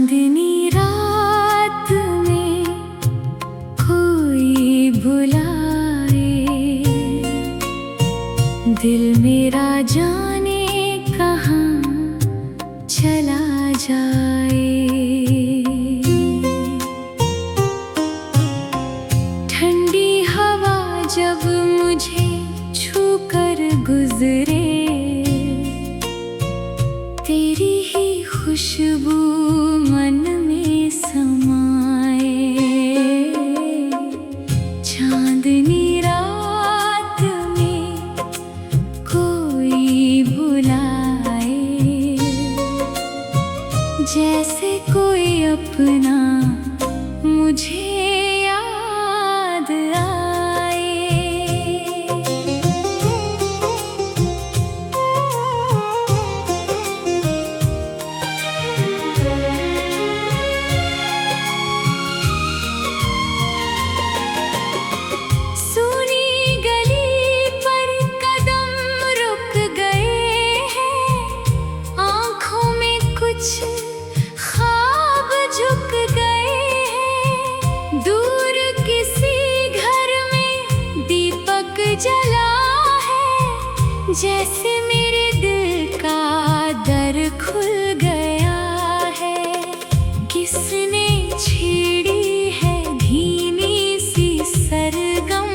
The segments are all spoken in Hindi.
चांदनी रात में कोई बुलाए, दिल मेरा जाने कहाँ चला जाए। ठंडी हवा जब मुझे छूकर गुजरे, तेरी ही खुशबू मन में समाए। चांदनी रात में कोई बुलाए, जैसे कोई अपना मुझे याद आए। ख्वाब झुक गए हैं, दूर किसी घर में दीपक जला है, जैसे मेरे दिल का दर खुल गया है। किसने छेड़ी है धीमी सी सरगम,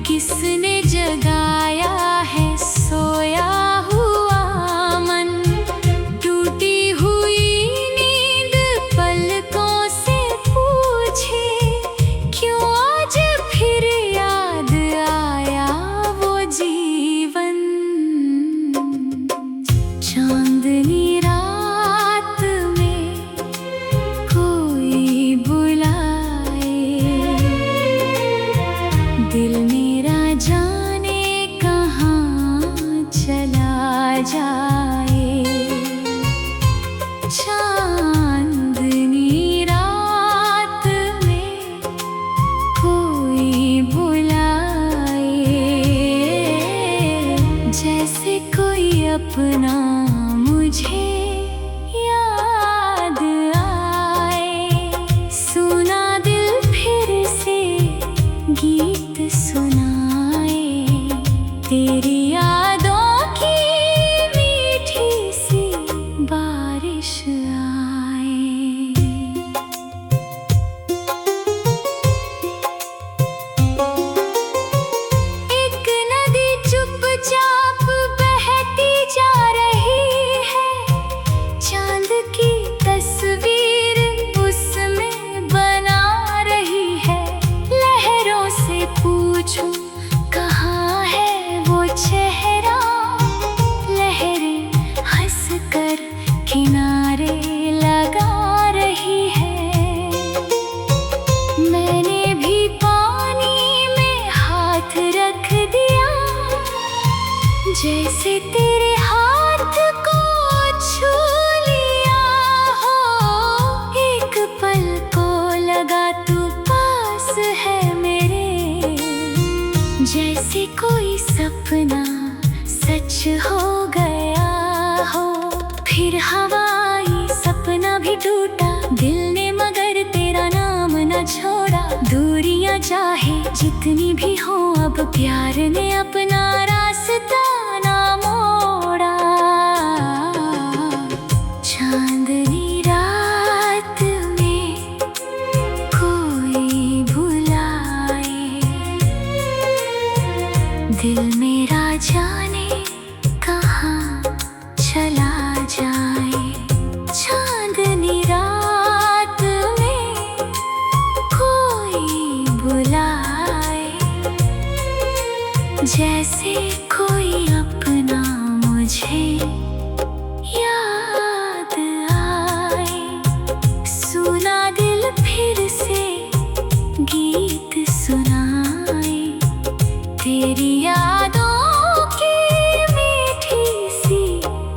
किसने जगाया है सोया हुआ मन। चांदनी रात में कोई बुलाए, दिल मेरा जाने कहाँ चला जाए। चांदनी रात में कोई बुलाए, जैसे कोई अपना मुझे याद आए। सुना दिल फिर से गीत सुनाए, तेरी यादों की मीठी सी बारिश आए। एक नदी चुपचाप बहती जा रही है, चांद की तस्वीर उसमें बना रही है। लहरों से पूछूं कहाँ है वो चेहरा, लहरें हंसकर किनारे लगा रही है। मैंने भी पानी में हाथ रख दिया, जैसे तेरे हाथ को छू लिया हो। एक पल को लगा तू पास है मेरे, जैसे कोई सपना सच हो गया हो। फिर हवाई सपना भी टूटा दिल ने, मगर तेरा नाम न छोड़ा। दूरियां चाहे जितनी भी हो, अब प्यार ने अपना रास्ता ना मोड़ा। चांदनी रात में कोई बुलाए, दिल मेरा जाने कहाँ चला जाए। चांदनी रात में कोई बुलाए, जैसे कोई अपना मुझे याद आए। सुना दिल फिर से गीत सुनाए, तेरी यादों की मीठी सी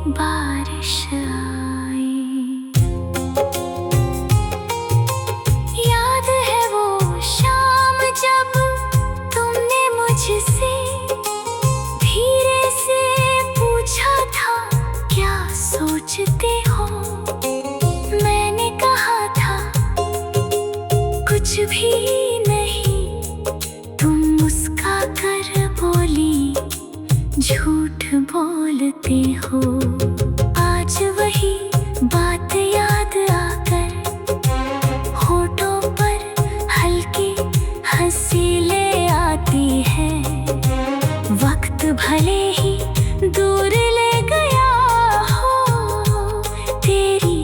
बारिश आई। याद है वो शाम जब तुमने मुझसे धीरे से पूछा था क्या सोचते हो। मैंने कहा भी नहीं, तुम मुस्का कर बोली झूठ बोलते हो। आज वही बात याद आकर होठों पर हल्की हंसी ले आती है। वक्त भले ही दूर ले गया हो, तेरी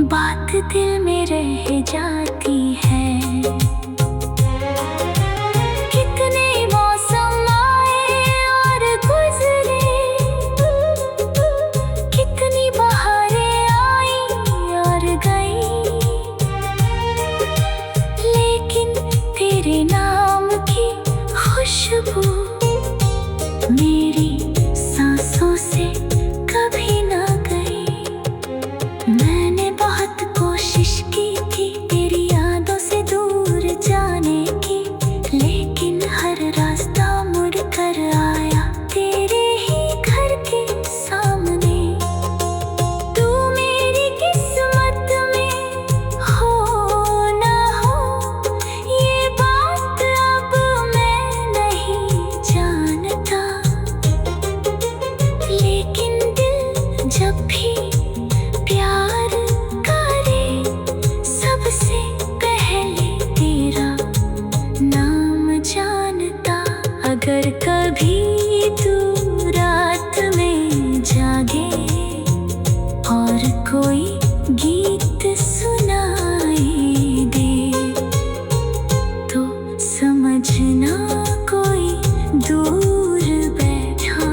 बात दिल में रह जाती है। कितने मौसम आए और गुजरे, कितनी बहारें आई और गई, लेकिन तेरे नाम की खुशबू मेरी सांसों से कभी ना गई। मैंने बहुत कोशिश की थी तेरी यादों से दूर जाने की, लेकिन हर रास्ता मुड़ कर आया तेरे ही घर के सामने। तू मेरी किस्मत में हो ना हो, ये बात अब मैं नहीं जानता, लेकिन दिल जब भी प्यार करे सबसे पहले तेरा नाम जानता। अगर कभी तू रात में जागे और कोई गीत सुनाई दे, तो समझना कोई दूर बैठा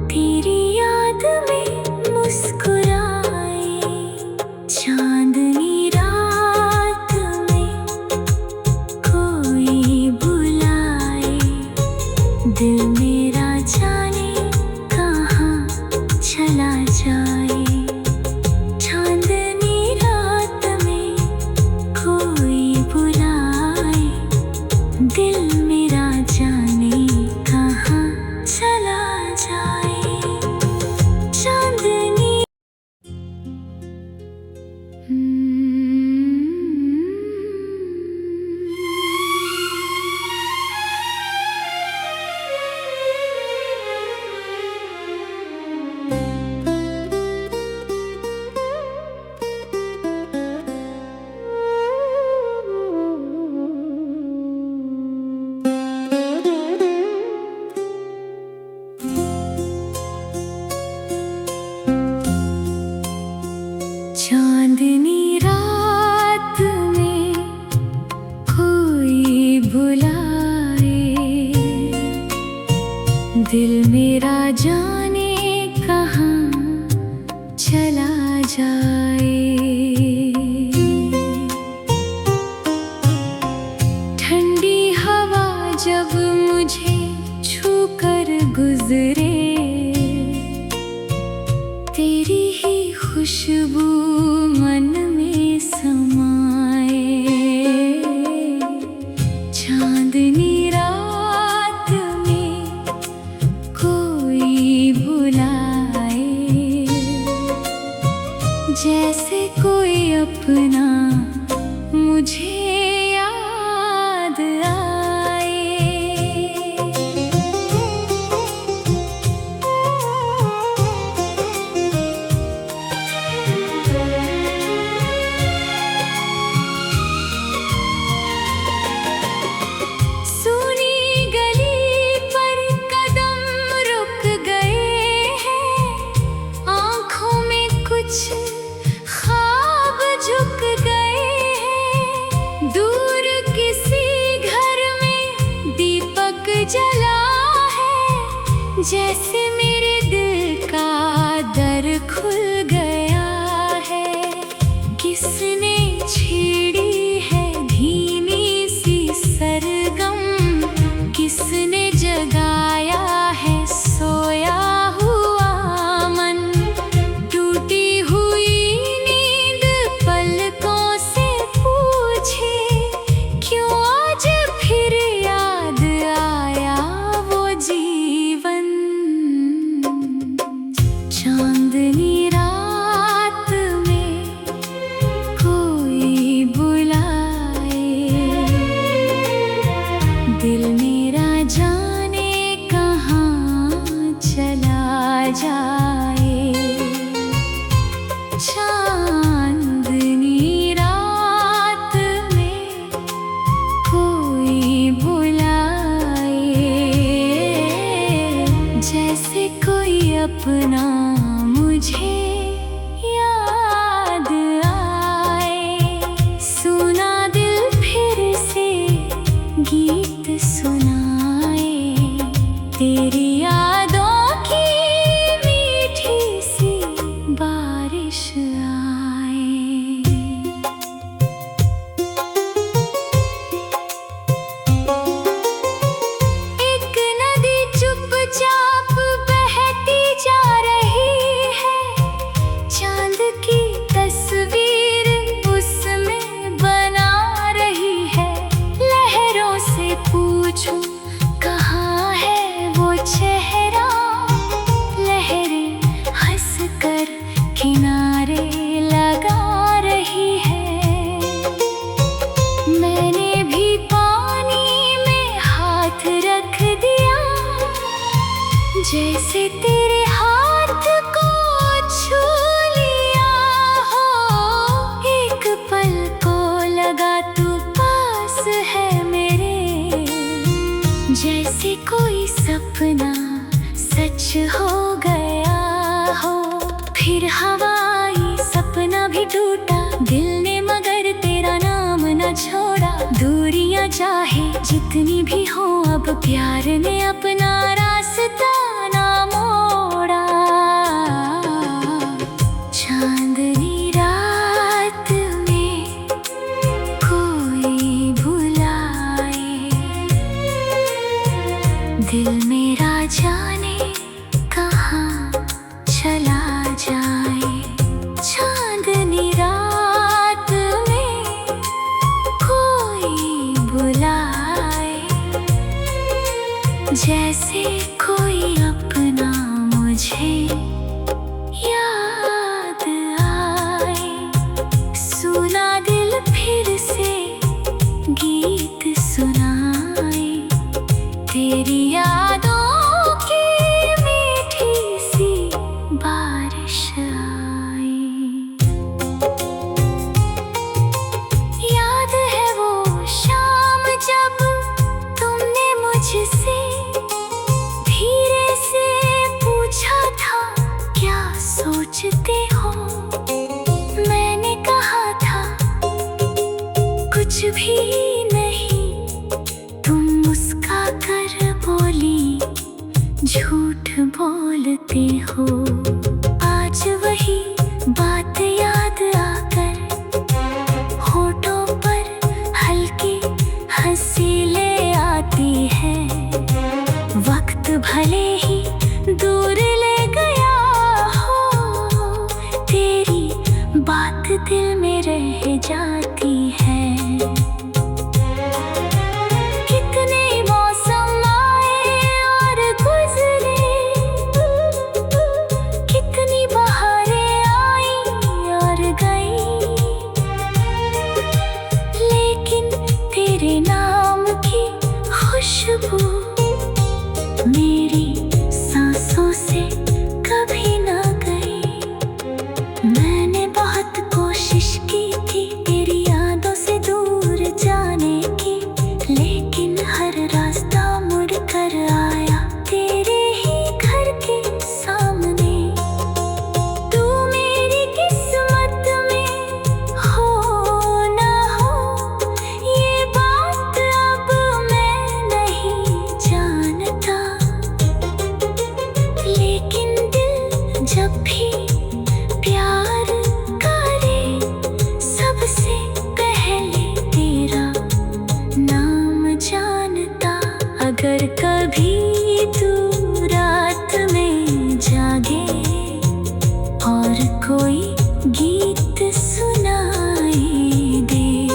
तेरी याद में मुस्कुराए। चांदनी रात में कोई बुलाए, दिल मेरा जाने कहाँ चला जाए। चांदनी रात में कोई बुलाए, दिल मेरा जाने कहाँ चला जाए। चांदनी चांदनी रात में कोई बुलाए, दिल मेरा जाने कहाँ चला जाए। ठंडी हवा जब मुझे छू कर गुजरे, तेरी ही खुशबू मन में समाए। चांदनी रात में कोई बुलाए, जैसे कोई अपना मुझे याद आए। सुनी गली पर कदम रुक गए हैं, आँखों में कुछ ख्वाब झुक गए हैं। दूर किसी घर में दीपक जला है, जैसे मेरे दिल का दर खुल गया है। किसने छेड़ी है धीमी सी सरगम, किसने जगाया है सोया हुआ मन। टूटी हुई नींद पलकों से पूछे, क्यों आज फिर याद आया वो जीवन। दूरियां चाहे जितनी भी हो, अब प्यार ने अपना रास्ता ना मोड़ा। चांदनी रात में कोई बुलाए, दिल मेरा जाने कहाँ चला जाए। चांदनी रात में कोई बुलाए, जैसे कोई अपना मुझे याद आए। सुना दिल फिर से गीत सुनाए, तेरी यादों की मीठी सी बारिश आई। याद है वो शाम जब तुमने मुझसे धीरे से पूछा था, क्या सोचते हो? मैंने कहा था कुछ भी नहीं, तुम मुस्का कर बोली झूठ बोलते हो। आज वही बात याद आकर होठों पर हल्की हंसी ले आती है। वक्त भले ही दूर ले गया हो, तेरी बात दिल में रह जाती है। कितने मौसम आए और गुजरे, कितनी बहारें आई और गई, लेकिन तेरे नाम की खुशबू मेरी सांसों से कभी ना गई। मैंने बहुत कोशिश की थी तेरी यादों से दूर जाने की, लेकिन हर रास्ता मुड़ कर आया तेरे ही घर के सामने। तू मेरी किस्मत में हो ना हो, ये बात अब मैं नहीं जानता, लेकिन दिल जब भी प्यार करे सबसे पहले तेरा नाम जानता। अगर कभी तू रात में जागे और कोई गीत सुनाई दे,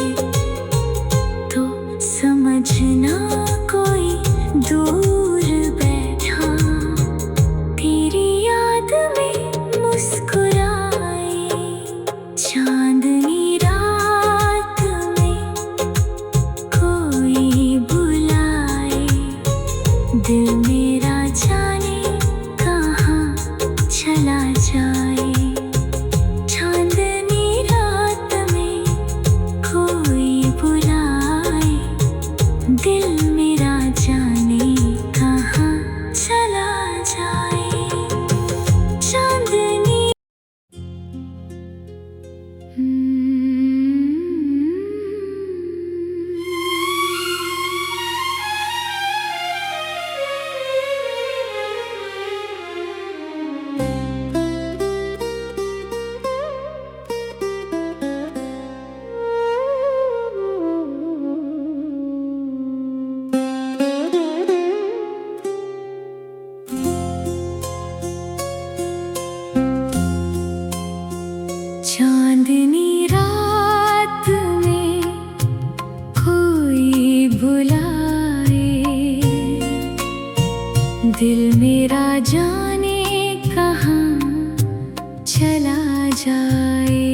तो समझना कोई दूर बैठा तेरी याद में मुस्कुराए। चांदनी रात में कोई बुलाए, दिल मेरा जाने कहाँ चला जाए। चांदनी रात में कोई बुलाए, दिल मेरा जाने कहाँ चला जाए। चांदनी चांदनी रात में कोई बुलाए, दिल मेरा जाने कहाँ चला जाए।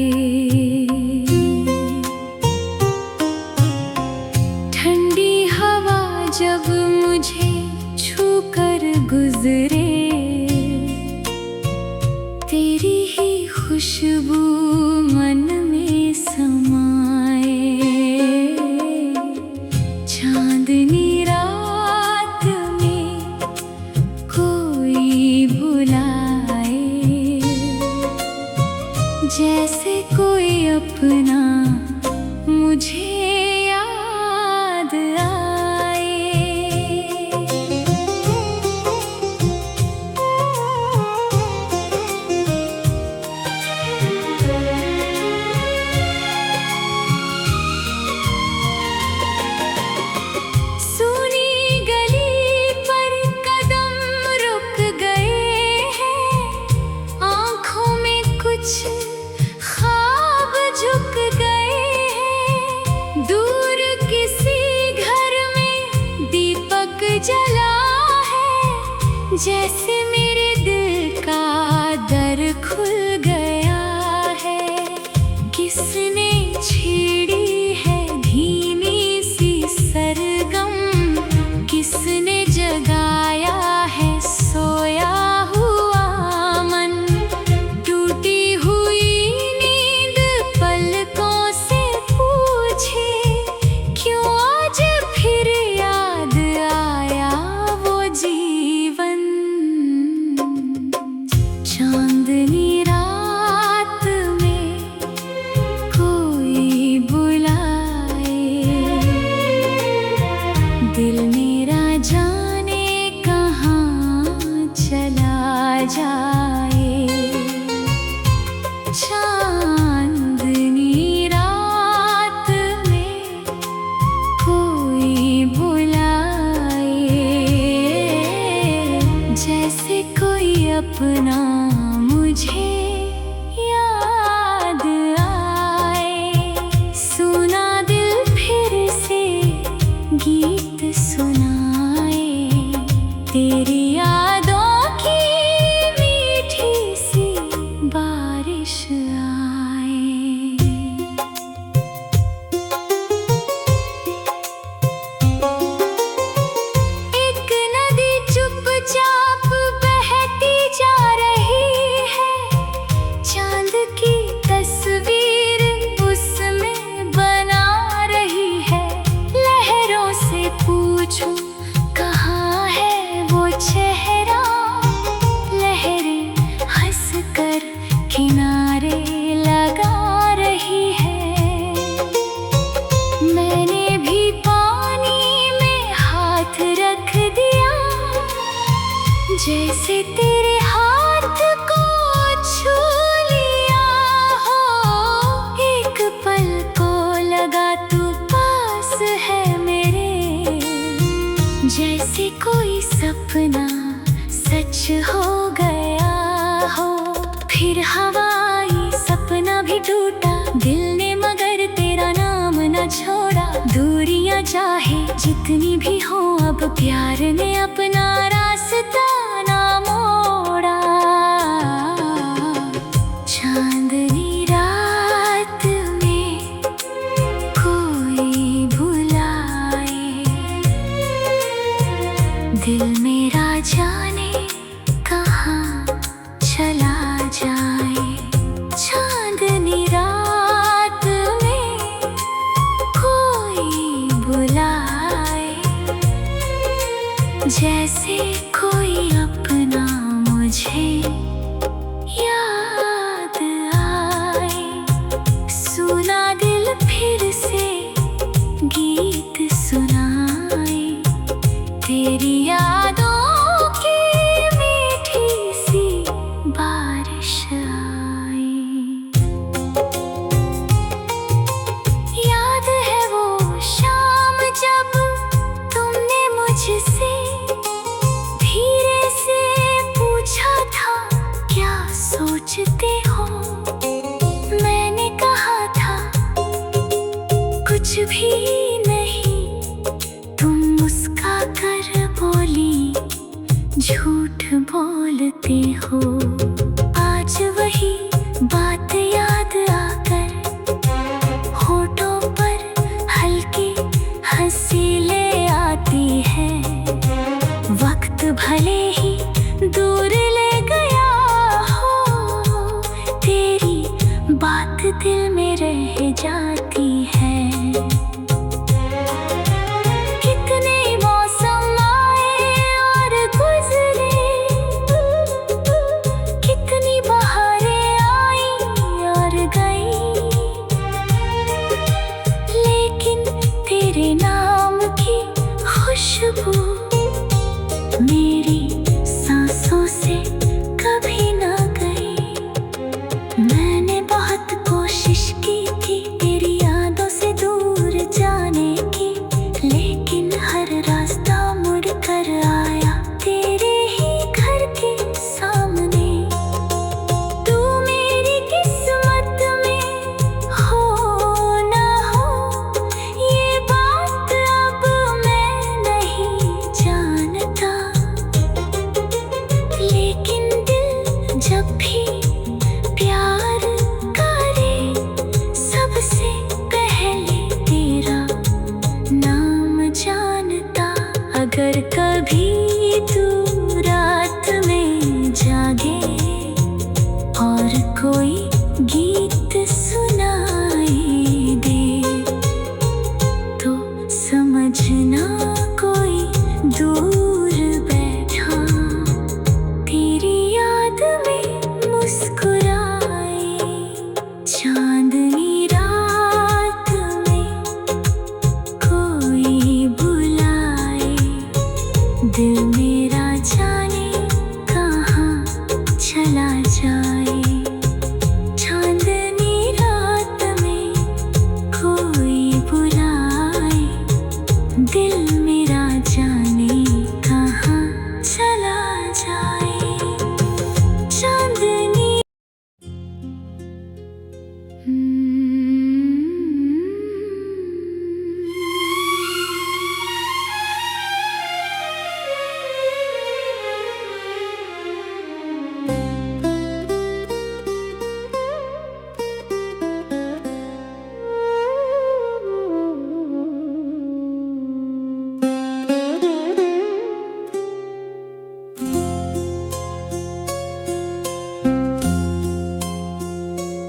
ठंडी हवा जब मुझे छू कर गुजरे, तेरी ही खुशबू मन में समाए। चांदनी रात में कोई बुलाए, जैसे कोई अपना मुझे याद ख्वाब झुक गए हैं, दूर किसी घर में दीपक जला है। जैसे मेरे दिल का दर खुल गया है। किसने छेड़ी है धीमी सी सरगम, किसने जगाया है सोया हुआ मन। टूटी हुई नींद पलकों से पूछे, क्यों आज फिर याद आया वो जीवन। चांदनी रात में कोई बुलाए, दिल मेरा जाने कहाँ चला जाए। चांदनी रात में कोई बुलाए, जैसे कोई अपना मुझे याद आए। सुना दिल फिर से गीत सुनाए, तेरी यादों की मीठी सी बारिश आए। एक नदी चुपचाप बहती जा रही है, चांद की तस्वीर उसमें बना रही है। लहरों से पूछूं कहाँ है वो चेहरा, लहरें हंस कर किनारे लगा रही है। मैंने भी पानी में हाथ रख दिया, जैसे तेरे हाथ को छू लिया हो। एक पल को लगा तू पास है मेरे, जैसे कोई सपना सच हो गया हो। फिर हवाई सपना भी टूटा दिल ने, मगर तेरा नाम न छोड़ा। दूरियां चाहे जितनी भी हो, अब प्यार ने अपना रास्ता ना मोड़ा। चांदनी रात में कोई बुलाए, दिल मेरा जाने कहाँ चला जाए। चांदनी रात में कोई बुलाए, जैसे कोई अपना मुझे याद आए। सुना दिल फिर से गीत सुनाए, तेरी यादों की मीठी सी बारिश आई। याद है वो शाम जब तुमने मुझसे धीरे से पूछा था, क्या सोचते हो। मैंने कहा था कुछ भी नहीं, तुम मुस्का कर बोली झूठ बोलते हो। आज वही बात याद आकर होठों पर हल्की हंसी ले आती है। वक्त भले ही दूर ले गया हो, तेरी बात दिल में रह जाती है। कितने मौसम आए और गुजरे, कितनी बहारें आई और गई, लेकिन तेरे नाम की खुशबू मेरी सांसों से कभी ना गई। मैंने बहुत कोशिश की थी तेरी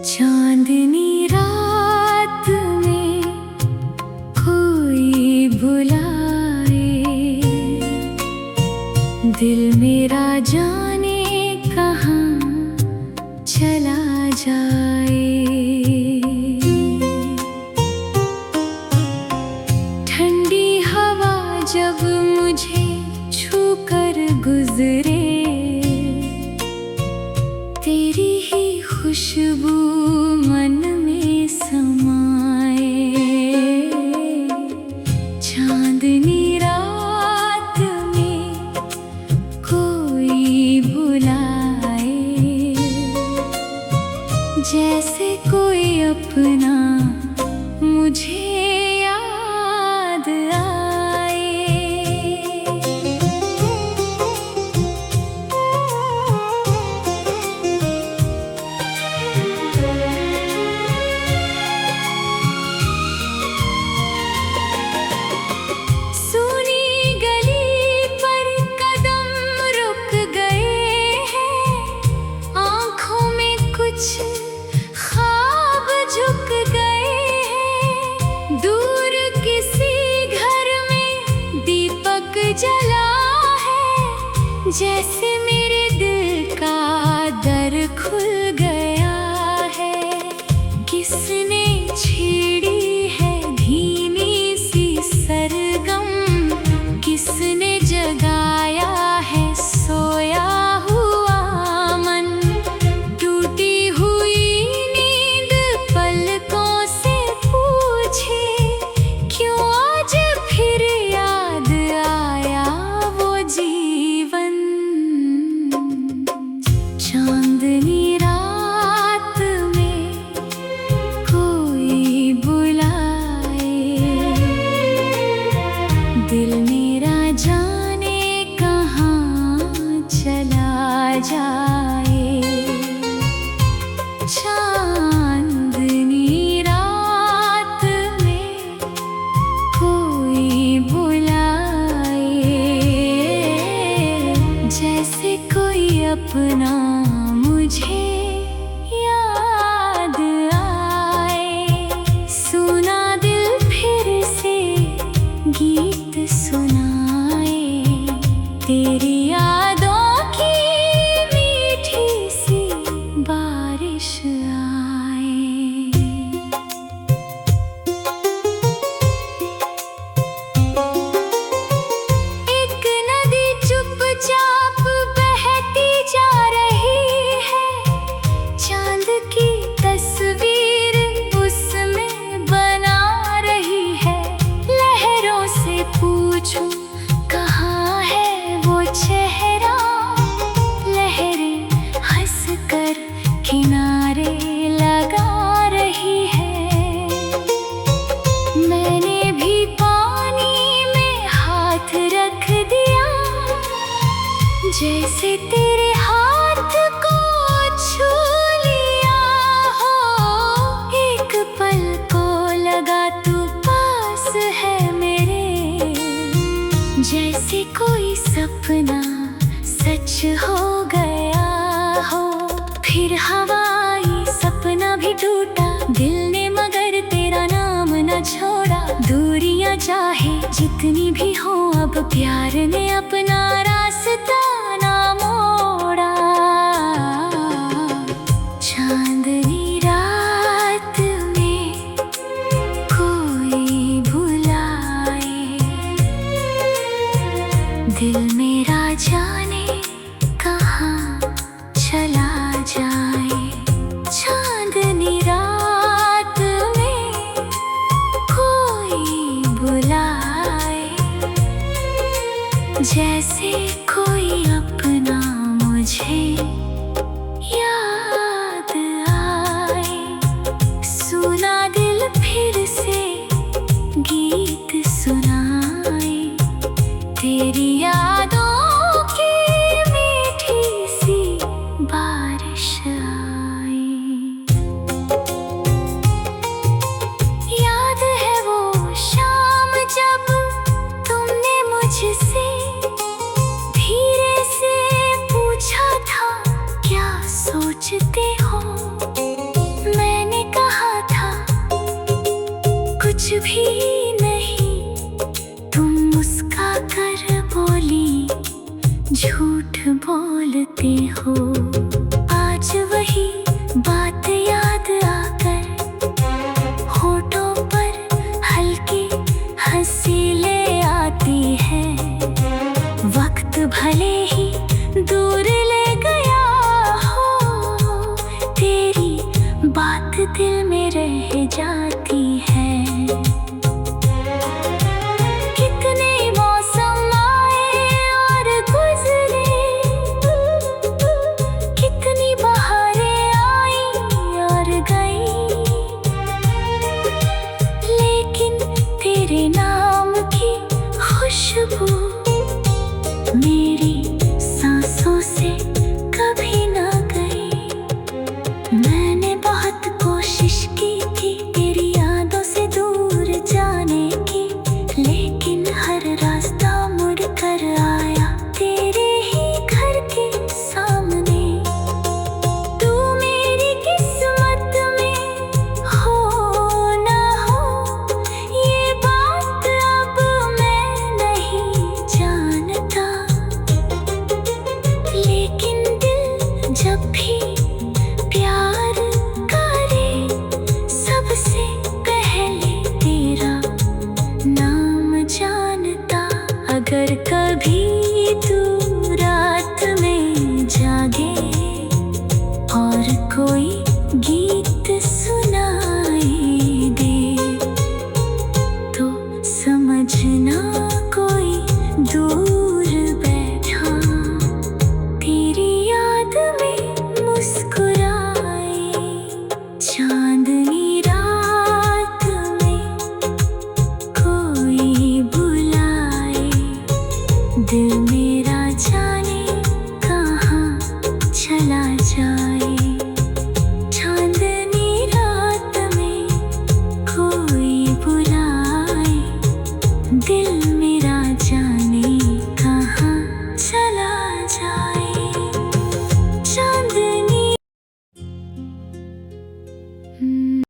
चांदनी रात में कोई बुलाए, दिल मेरा जाने कहाँ चला जाए। ठंडी हवा जब मुझे छू कर गुजरे, तेरी ही खुशबू मन में समाए। चांदनी रात में कोई बुलाए, जैसे कोई अपना मुझे याद आए। ख्वाब झुक गए हैं, दूर किसी घर में दीपक जला है, जैसे मेरे दिल का दर खुल गया है। किसने छेड़ी है धीमी सी सरगम, किसने जगाया है सोया हुआ मन। टूटी हुई नींद पलकों से पूछे, क्यों आज फिर याद आया वो जीवन। चांदनी रात में कोई बुलाए, दिल मेरा जाने कहाँ चला जाए। चांदनी रात में कोई बुलाए, जैसे कोई अपना मुझे याद आए। सुना दिल फिर से गीत सुनाए, तेरी यादों की मीठी सी बारिश आए। एक नदी चुपचाप बहती जा रही है, चांद की तस्वीर उसमें बना रही है। लहरों से पूछूं कहाँ है वो चेहरा, लहरें हंस कर किनारे लगा रही है। मैंने भी पानी में हाथ रख दिया, जैसे तेरे हाथ को छू लिया हो। एक पल को लगा तू पास है मेरे, जैसे कोई सपना सच हो गया हो। फिर हवाई सपना भी टूटा दिल ने, मगर तेरा नाम न छोड़ा। दूरियां चाहे जितनी भी हो, अब प्यार ने अपना रास्ता ना मोड़ा। चांदनी रात में कोई बुलाए, दिल मेरा जाने कहाँ चला जाए। चांदनी रात में कोई बुलाए, जैसे कोई अपना मुझे याद आए। भी नहीं, तुम मुस्का कर बोली झूठ बोलते हो। आज वही बात याद आकर होठों पर हल्की हंसी ले आती है। वक्त भले ही दूर ले गया हो, तेरी बात दिल में रह जाती है। कितने मौसम आए और गुजरे, कितनी बहारें आई और गई, लेकिन तेरे नाम की खुशबू मेरी सांसों से कभी ना गई। मैंने बहुत कोशिश की थी तेरी यादों से दूर जाने की, लेकिन हर रास्ता मुड़ कर आया तेरे ही घर के सामने। तू मेरी किस्मत में हो ना हो, ये बात अब मैं नहीं जानता, लेकिन दिल जब भी प्यार करे सबसे पहले तेरा नाम जानता। अगर कभी तू रात में जागे और कोई गीत सुनाई दे, तो समझना कोई दूर बैठा तेरी याद में मुस्कुराए। चांदनी